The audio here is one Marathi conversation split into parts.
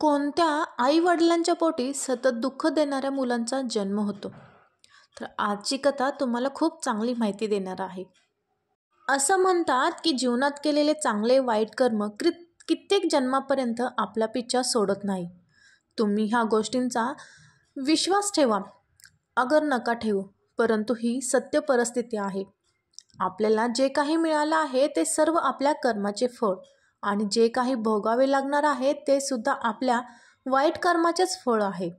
कोणत्या आई-वडिलांच्या पोटी सतत दुःख देणाऱ्या मुलांचा जन्म होतो? तर आजची कथा तुम्हाला खूप चांगली माहिती देणार आहे. असं म्हणतात की जीवनात केलेले चांगले वाईट कर्म कित्येक जन्मापर्यंत आपला पिच्छा सोडत नाही. तुम्ही ह्या गोष्टींचा विश्वास ठेवा अगर नका ठेवू, परंतु ही सत्य परिस्थिती आहे. आपल्याला जे काही मिळालं आहे ते सर्व आपल्या कर्माचे फळ, आणि जे काही भोगावे लागणार आहे ते सुद्धा आपल्या वाईट कर्माचेच फळ आहे.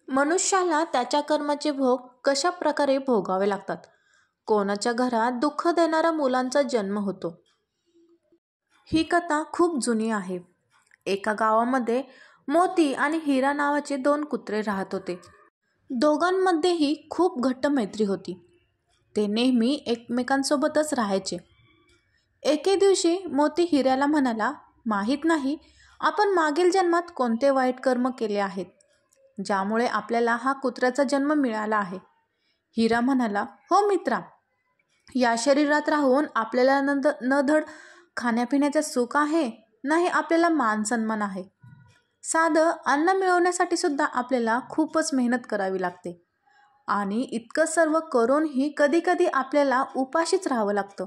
मनुष्याला त्याच्या कर्माचे भोग कशा प्रकारे भोगावे लागतात. कोणाच्या घरात दुःख देणाऱ्या मुलांचा जन्म होतो. ही कथा खूप जुनी आहे. एका गावामध्ये मोती आणि हिरा नावाचे 2 कुत्रे राहत होते. दोघांमध्येही खूप घट्ट मैत्री होती. ते नेहमी एकमेकांसोबतच राहायचे. एके दिवशी मोती हिऱ्याला म्हणाला, माहीत नाही आपण मागील जन्मात कोणते वाईट कर्म केले आहेत, ज्यामुळे आपल्याला हा कुत्र्याचा जन्म मिळाला आहे. हिरा म्हणाला, हो मित्रा, या शरीरात राहून आपल्याला न धड खाण्यापिण्याचे सुख आहे, नाही आपल्याला मान सन्मान आहे. साधं अन्न मिळवण्यासाठी सुद्धा आपल्याला खूपच मेहनत करावी लागते, आणि इतकं सर्व करूनही कधीकधी आपल्याला उपाशीच राहावं लागतं.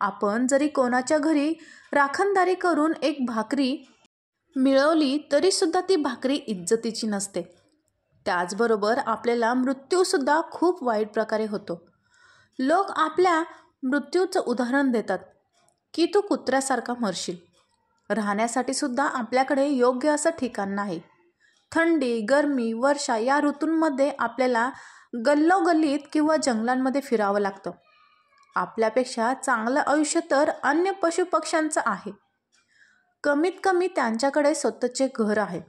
आपण जरी कोणाच्या घरी राखणदारी करून एक भाकरी मिळवली तरी सुद्धा ती भाकरी इज्जतीची नसते. त्याचबरोबर आपल्याला मृत्यूसुद्धा खूप वाईट प्रकारे होतो. लोक आपल्या मृत्यूचं उदाहरण देतात की तू कुत्र्यासारखा मरशील. राहण्यासाठी सुद्धा आपल्याकडे योग्य असं ठिकाण नाही. थंडी, गरमी, वर्षा या ऋतूंमध्ये आपल्याला गल्लोगल्लीत किंवा जंगलांमध्ये फिरावं लागतं. आपल्यापेक्षा चांगलं आयुष्य तर अन्य पशुपक्ष्यांचं आहे. कमीत कमी त्यांच्याकडे स्वतःचे घर आहे.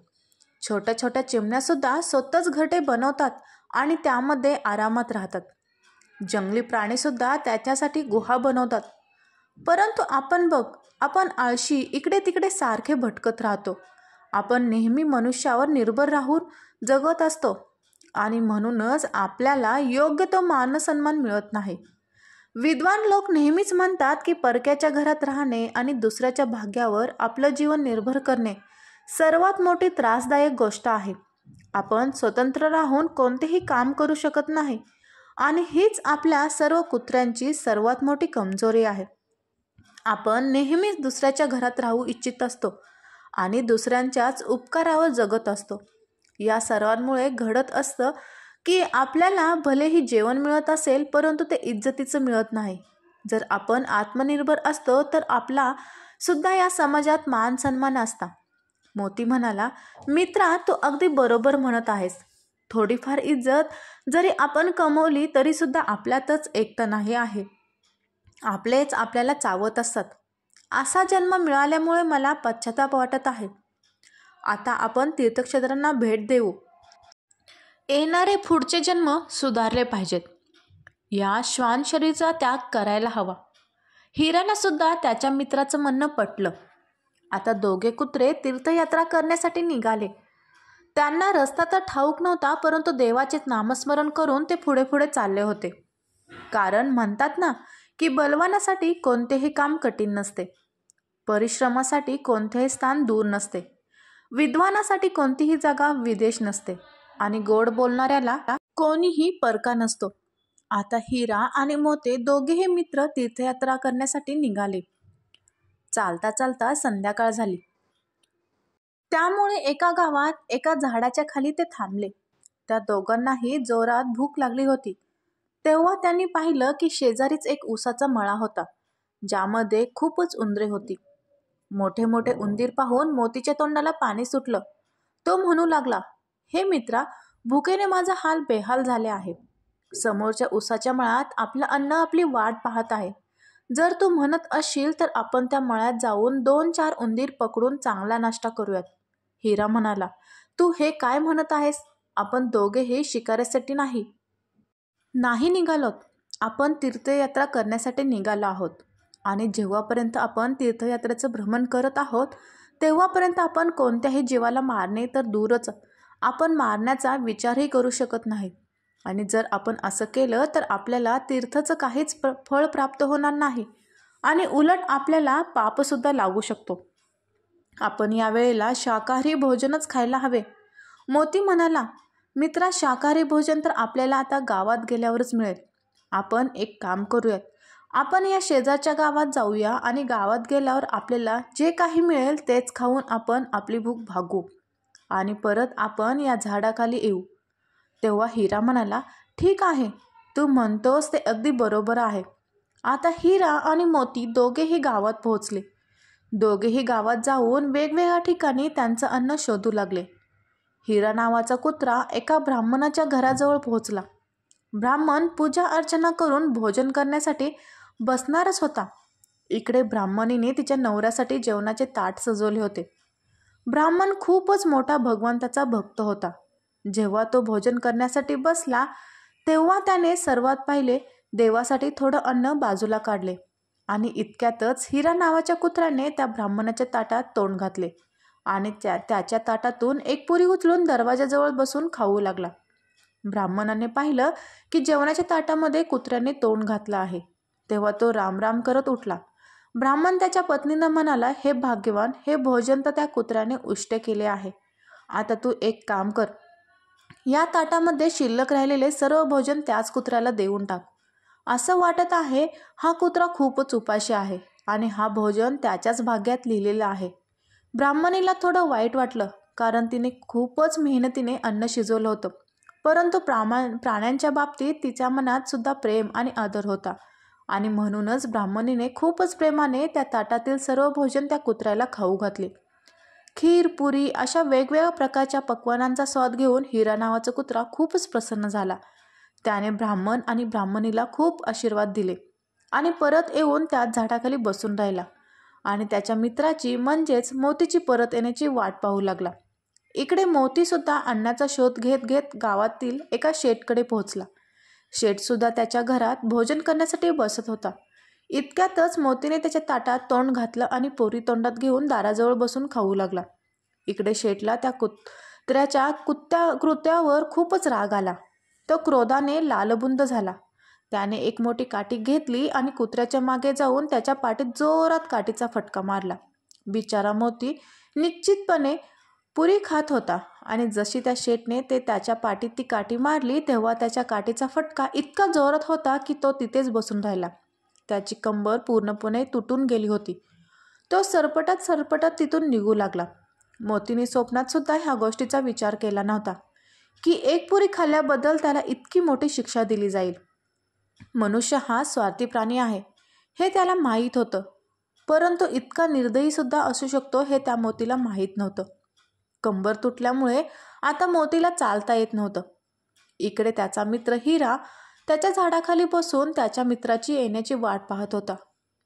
छोट्या छोट्या चिमण्यासुद्धा स्वतःच घरटे बनवतात आणि त्यामध्ये आरामात राहतात. जंगली प्राणीसुद्धा त्याच्यासाठी गुहा बनवतात. परंतु आपण आळशी, इकडे तिकडे सारखे भटकत राहतो. आपण नेहमी मनुष्यावर निर्भर राहून जगत असतो, आणि म्हणूनच आपल्याला योग्य तो मानसन्मान मिळत नाही. विद्वान लोक नेहमीच म्हणतात की परक्याच्या घरात राहणे आणि दुसऱ्याच्या भाग्यावर आपलं जीवन निर्भर करणे सर्वात मोठी त्रासदायक गोष्ट आहे. आपण स्वतंत्र राहून कोणतेही काम करू शकत नाही, आणि हीच आपल्या सर्व कुत्र्यांची सर्वात मोठी कमजोरी आहे. आपण नेहमीच दुसऱ्याच्या घरात राहू इच्छित असतो आणि दुसऱ्यांच्याच उपकारावर जगत असतो. या सर्वांमुळे घडत असतं की आपल्याला भलेही जेवण मिळत असेल, परंतु ते इज्जतीचं मिळत नाही. जर आपण आत्मनिर्भर असतो तर आपला सुद्धा या समाजात मान सन्मान असता. मोती म्हणाला, मित्रा, तू अगदी बरोबर म्हणत आहेस. थोडीफार इज्जत जरी आपण कमवली तरी सुद्धा आपल्यातच एकता नाही आहे. आपलेच आपल्याला चावत असतात. असा जन्म मिळाल्यामुळे मला पश्चाताप वाटत आहे. आता आपण तीर्थक्षेत्रांना भेट देऊ. येणारे पुढचे जन्म सुधारले पाहिजेत. या श्वान शरीराचा त्याग करायला हवा. हिऱ्याला सुद्धा त्याच्या मित्राचं म्हणणं पटलं. आता दोघे कुत्रे तीर्थयात्रा करण्यासाठी निघाले. त्यांना रस्ता तर ठाऊक नव्हता, परंतु देवाचे नामस्मरण करून ते पुढे पुढे चालले होते. कारण म्हणतात ना की बलवानासाठी कोणतेही काम कठीण नसते, परिश्रमासाठी कोणतेही स्थान दूर नसते, विद्वानासाठी कोणतीही जागा विदेश नसते, आणि गोड बोलणाऱ्याला कोणीही परका नसतो. आता हिरा आणि मोते दोघेही मित्र तीर्थयात्रा करण्यासाठी निघाले. चालता चालता संध्याकाळ झाली. त्यामुळे एका गावात एका झाडाच्या खाली ते थांबले. त्या दोघांनाही जोरात भूक लागली होती. तेव्हा त्यांनी पाहिलं की शेजारीच एक उसाचा मळा होता, ज्यामध्ये खूपच उंदरे होती. मोठे मोठे उंदीर पाहून मोतीच्या तोंडाला पाणी सुटलं. तो म्हणू लागला, हे मित्रा, भुकेने माझा हाल बेहाल झाले आहे. समोरच्या उसाच्या मळ्यात आपलं अन्न आपली वाट पाहत आहे. जर तू म्हणत असशील तर आपण त्या मळ्यात जाऊन 2-4 उंदीर पकडून चांगला नाश्ता करूयात. हिरा म्हणाला, तू हे काय म्हणत आहेस? आपण दोघेही शिकारीसाठी नाही निघालोत. आपण तीर्थयात्रा करण्यासाठी निघालो आहोत, आणि जेव्हापर्यंत आपण तीर्थयात्रेचं भ्रमण करत आहोत तेव्हापर्यंत आपण कोणत्याही जीवाला मारणे तर दूरच, आपण मारण्याचा विचारही करू शकत नाही. आणि जर आपण असं केलं तर आपल्याला तीर्थाचं काहीच फळ प्राप्त होणार नाही, आणि उलट आपल्याला पापसुद्धा लागू शकतो. आपण यावेळेला शाकाहारी भोजनच खायला हवे. मोती म्हणाला, मित्रा, शाकाहारी भोजन तर आपल्याला आता गावात गेल्यावरच मिळेल. आपण एक काम करूयात, आपण या शेजारच्या गावात जाऊया आणि गावात गेल्यावर आपल्याला जे काही मिळेल तेच खाऊन आपण आपली भूक भागवू आणि परत आपण या झाडाखाली येऊ. तेव्हा हिरा म्हणाला, ठीक आहे, तू म्हणतोस ते अगदी बरोबर आहे. आता हिरा आणि मोती दोघेही गावात पोहोचले. दोघेही गावात जाऊन वेगवेगळ्या ठिकाणी त्यांचं अन्न शोधू लागले. हिरा नावाचा कुत्रा एका ब्राह्मणाच्या घराजवळ पोहोचला. ब्राह्मण पूजा अर्चना करून भोजन करण्यासाठी बसणारच होता. इकडे ब्राह्मणीने तिच्या नवऱ्यासाठी जेवणाचे ताट सजवले होते. ब्राह्मण खूपच मोठा भगवंताचा भक्त होता. जेव्हा तो भोजन करण्यासाठी बसला तेव्हा त्याने सर्वात पहिले देवासाठी थोडं अन्न बाजूला काढले आणि इतक्यातच हिरा नावाच्या कुत्र्याने त्या ब्राह्मणाच्या ताटात तोंड घातले आणि त्याच्या ताटातून एक पुरी उचलून दरवाजाजवळ बसून खाऊ लागला. ब्राह्मणाने पाहिलं की जेवणाच्या ताटामध्ये कुत्र्याने तोंड घातलं आहे. तेव्हा तो रामराम करत उठला. ब्राह्मण त्याच्या पत्नीनं म्हणाला, हे भाग्यवान, हे भोजन तर त्या कुत्र्याने उष्ट केले आहे. आता तू एक काम कर, या ताटामध्ये शिल्लक राहिलेले सर्व भोजन त्याच कुत्र्याला देऊन टाक. असं वाटत आहे हा कुत्रा खूपच उपाशी आहे आणि हा भोजन त्याच्याच भाग्यात लिहिलेलं आहे. ब्राह्मणीला थोडं वाईट वाटलं, कारण तिने खूपच मेहनतीने अन्न शिजवलं होतं, परंतु प्राण्यांच्या बाबतीत तिच्या मनात सुद्धा प्रेम आणि आदर होता आणि म्हणूनच ब्राह्मणीने खूपच प्रेमाने त्या ताटातील सर्व भोजन त्या कुत्र्याला खाऊ घातले. खीर, पुरी अशा वेगवेगळ्या प्रकारच्या पक्वानांचा स्वाद घेऊन हिरा नावाचा कुत्रा खूपच प्रसन्न झाला. त्याने ब्राह्मण आणि ब्राह्मणीला खूप आशीर्वाद दिले आणि परत येऊन त्याच झाडाखाली बसून राहिला आणि त्याच्या मित्राची म्हणजेच मोतीची परत येण्याची वाट पाहू लागला. इकडे मोतीसुद्धा अन्नाचा शोध घेत घेत गावातील एका शेठकडे पोहोचला. शेठसुद्धा त्याच्या घरात भोजन करण्यासाठी बसत होता. इतक्यातच मोतीने त्याच्या ताटात तोंड घातलं आणि पोरी तोंडात घेऊन दाराजवळ बसून खाऊ लागला. इकडे शेठला त्या कुत्र्याच्या कृत्यावर खूपच राग आला. तो क्रोधाने लालबुंद झाला. त्याने एक मोठी काठी घेतली आणि कुत्र्याच्या मागे जाऊन त्याच्या पाठीत जोरात काठीचा फटका मारला. बिचारा मोती निश्चितपणे पुरी खात होता आणि जशी त्या शेठने त्याच्या पाठीत ती काठी मारली तेव्हा त्याच्या काठीचा फटका इतका जोरात होता की तो तिथेच बसून राहिला. त्याची कंबर पूर्णपणे तुटून गेली होती. तो सरपटत तिथून निघू लागला. मोतीने स्वप्नात सुद्धा ह्या गोष्टीचा विचार केला नव्हता की एक पुरी खाल्ल्याबद्दल त्याला इतकी मोठी शिक्षा दिली जाईल. मनुष्य हा स्वार्थी प्राणी आहे हे त्याला माहीत होतं, परंतु इतका निर्दयी सुद्धा असू शकतो हे त्या मोतीला माहीत नव्हतं. कंबर तुटल्यामुळे आता मोतीला चालता येत नव्हतं. इकडे त्याचा मित्र हिरा त्याच्या झाडाखाली बसून त्याच्या मित्राची येण्याची वाट पाहत होता.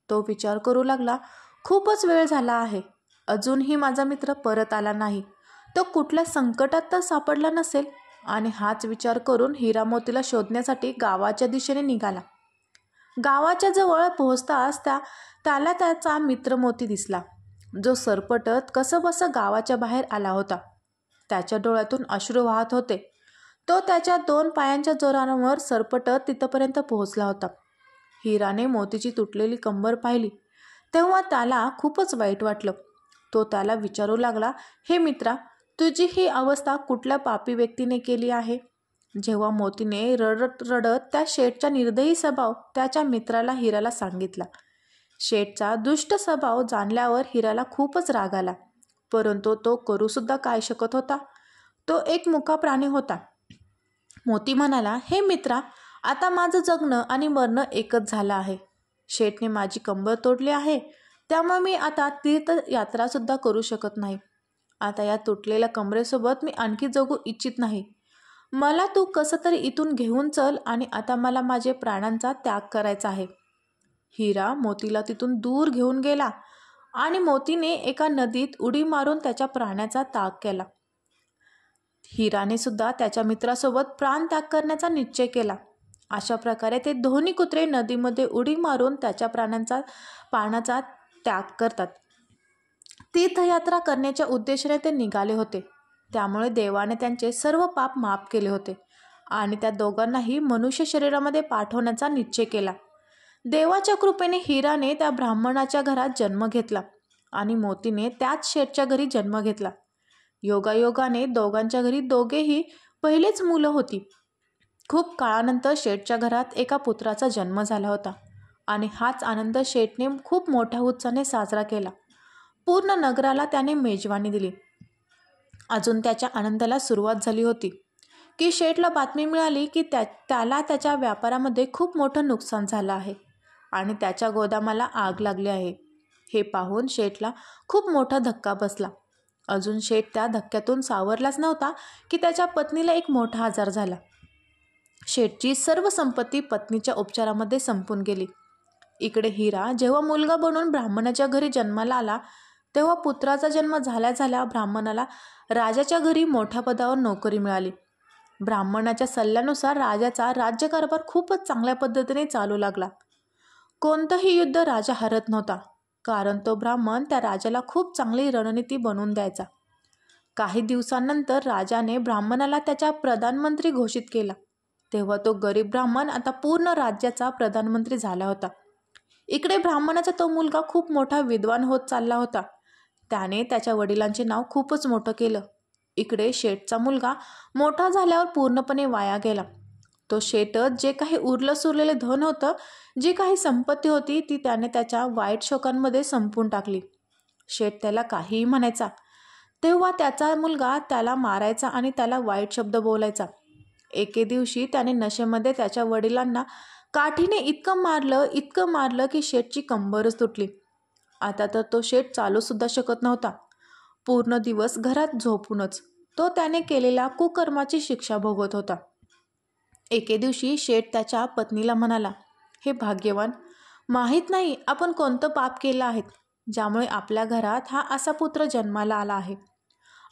तो विचार करू लागला, खूपच वेळ झाला आहे, अजूनही माझा मित्र परत आला नाही. तो कुठल्या संकटात तर सापडला नसेल. आणि हाच विचार करून हिरा मोतीला शोधण्यासाठी गावाच्या दिशेने निघाला. गावाच्या जवळ पोहोचताच त्याला त्याचा मित्र मोती दिसला, जो सरपटत कसंबसं गावाच्या बाहेर आला होता. त्याच्या डोळ्यातून अश्रू वाहत होते. तो त्याच्या 2 पायांच्या जोरांवर सरपटत तिथपर्यंत पोहोचला होता. हिराने मोतीची तुटलेली कंबर पाहिली तेव्हा त्याला खूपच वाईट वाटलं. तो त्याला विचारू लागला, हे मित्रा, तुझी ही अवस्था कुठल्या पापी व्यक्तीने केली आहे? जेव्हा मोतीने रडत त्या शेठचा निर्दयी स्वभाव त्याच्या मित्राला हिराला सांगितला. शेठचा दुष्ट स्वभाव जाणल्यावर हिराला खूपच राग आला, परंतु तो करूसुद्धा काय शकत होता? तो एक मुका प्राणी होता. मोती म्हणाला, हे मित्रा, आता माझं जगणं आणि मरणं एकच झालं आहे. शेठने माझी कंबर तोडली आहे, त्यामुळे मी आता तीर्थयात्रासुद्धा करू शकत नाही. आता या तुटलेल्या कमरेसोबत मी आणखी जगू इच्छित नाही. मला तू कसं तरी इथून घेऊन चल आणि आता मला माझे प्राणांचा त्याग करायचा आहे. हिरा मोतीला तिथून दूर घेऊन गेला आणि मोतीने एका नदीत उडी मारून त्याच्या प्राण्याचा त्याग केला. हिराने सुद्धा त्याच्या मित्रासोबत प्राण त्याग करण्याचा निश्चय केला. अशा प्रकारे ते दोन्ही कुत्रे नदीमध्ये उडी मारून त्याच्या प्राणाचा त्याग करतात. तीर्थयात्रा करण्याच्या उद्देशाने ते निघाले होते. त्यामुळे देवाने त्यांचे सर्व पाप माफ केले होते आणि त्या दोघांनाही मनुष्य शरीरामध्ये पाठवण्याचा निश्चय केला. देवाच्या कृपेने हिराने त्या ब्राह्मणाच्या घरात जन्म घेतला आणि मोतीने त्याच शेठच्या घरी जन्म घेतला. योगायोगाने दोघांच्या घरी दोघेही पहिलेच मुलं होती. खूप काळानंतर शेठच्या घरात एका पुत्राचा जन्म झाला होता आणि हाच आनंद शेठने खूप मोठ्या उत्साहाने साजरा केला. पूर्ण नगराला त्याने मेजवानी दिली. अजून त्याच्या आनंदाला सुरुवात झाली होती की शेठला बातमी मिळाली की त्याला त्याच्या व्यापारामध्ये खूप मोठं नुकसान झालं आहे आणि त्याच्या गोदामाला आग लागली आहे. हे पाहून शेठला खूप मोठा धक्का बसला. अजून शेठ त्या धक्क्यातून सावरलाच नव्हता की त्याच्या पत्नीला एक मोठा आजार झाला. शेठची सर्व संपत्ती पत्नीच्या उपचारामध्ये संपून गेली. इकडे हिरा जेव्हा मुलगा बनून ब्राह्मणाच्या घरी जन्माला आला तेव्हा पुत्राचा जन्म झाल्या झाल्या ब्राह्मणाला राजाच्या घरी मोठ्या पदावर नोकरी मिळाली. ब्राह्मणाच्या सल्ल्यानुसार राजाचा राज्यकारभार खूपच चांगल्या पद्धतीने चालू लागला. कोणतंही युद्ध राजा हरत नव्हता, कारण तो ब्राह्मण त्या राजाला खूप चांगली रणनीती बनवून द्यायचा. काही दिवसांनंतर राजाने ब्राह्मणाला त्याचा प्रधानमंत्री घोषित केला. तेव्हा तो गरीब ब्राह्मण आता पूर्ण राज्याचा प्रधानमंत्री झाला होता. इकडे ब्राह्मणाचा तो मुलगा खूप मोठा विद्वान होत चालला होता. त्याने त्याच्या वडिलांचे नाव खूपच मोठं केलं. इकडे शेठचा मुलगा मोठा झाल्यावर पूर्णपणे वाया गेला. तो शेठच जे काही उरलं सुरलेले धन होतं, जी काही संपत्ती होती ती त्याने त्याच्या वाईट शोकांमध्ये संपून टाकली. शेठ त्याला काहीही म्हणायचा तेव्हा त्याचा मुलगा त्याला मारायचा आणि त्याला वाईट शब्द बोलायचा. एके दिवशी त्याने नशेमध्ये त्याच्या वडिलांना काठीने इतकं मारलं की शेठची कंबरच तुटली. आता तर तो शेठ चालूसुद्धा शकत नव्हता. पूर्ण दिवस घरात झोपूनच तो त्याने केलेल्या कुकर्माची शिक्षा भोगत होता. एके दिवशी शेठ त्याच्या पत्नीला म्हणाला, हे भाग्यवान, माहीत नाही आपण कोणतं पाप केलं आहे ज्यामुळे आपल्या घरात हा असा पुत्र जन्माला आला आहे.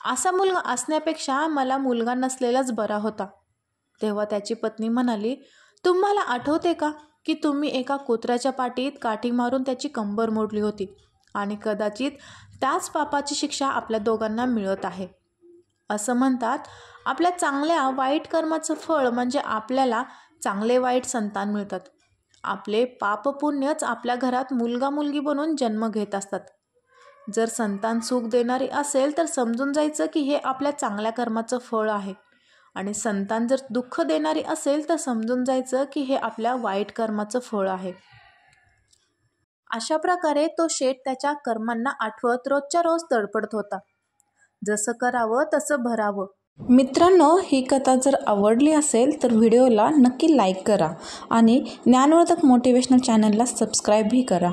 असा मुलगा असण्यापेक्षा मला मुलगा नसलेलाच बरा होता. तेव्हा त्याची पत्नी म्हणाली, तुम्हाला आठवते का की तुम्ही एका कुत्र्याच्या पाठीत काठी मारून त्याची कंबर मोडली होती आणि कदाचित त्याच पापाची शिक्षा आपल्या दोघांना मिळत आहे. असं म्हणतात, आपल्या चांगल्या वाईट कर्माचं फळ म्हणजे आपल्याला चांगले वाईट संतान मिळतात. आपले पापपुण्यच आपल्या घरात मुलगा मुलगी बनून जन्म घेत असतात. जर संतान सुख देणारी असेल तर समजून जायचं की हे आपल्या चांगल्या कर्माचं फळ आहे आणि संतान जर दुःख देणारी असेल तर समजून जायचं की हे आपल्या वाईट कर्माचं फळ आहे. अशा प्रकारे तो शेठ त्याच्या कर्मांना आठवत रोजच्या रोज तडफडत होता. जसं करावं तसं भरावं. मित्रांनो, ही कथा जर आवडली असेल तर व्हिडिओला नक्की लाईक करा आणि ज्ञानवर्धक मोटिवेशनल चॅनलला सबस्क्राईबही करा.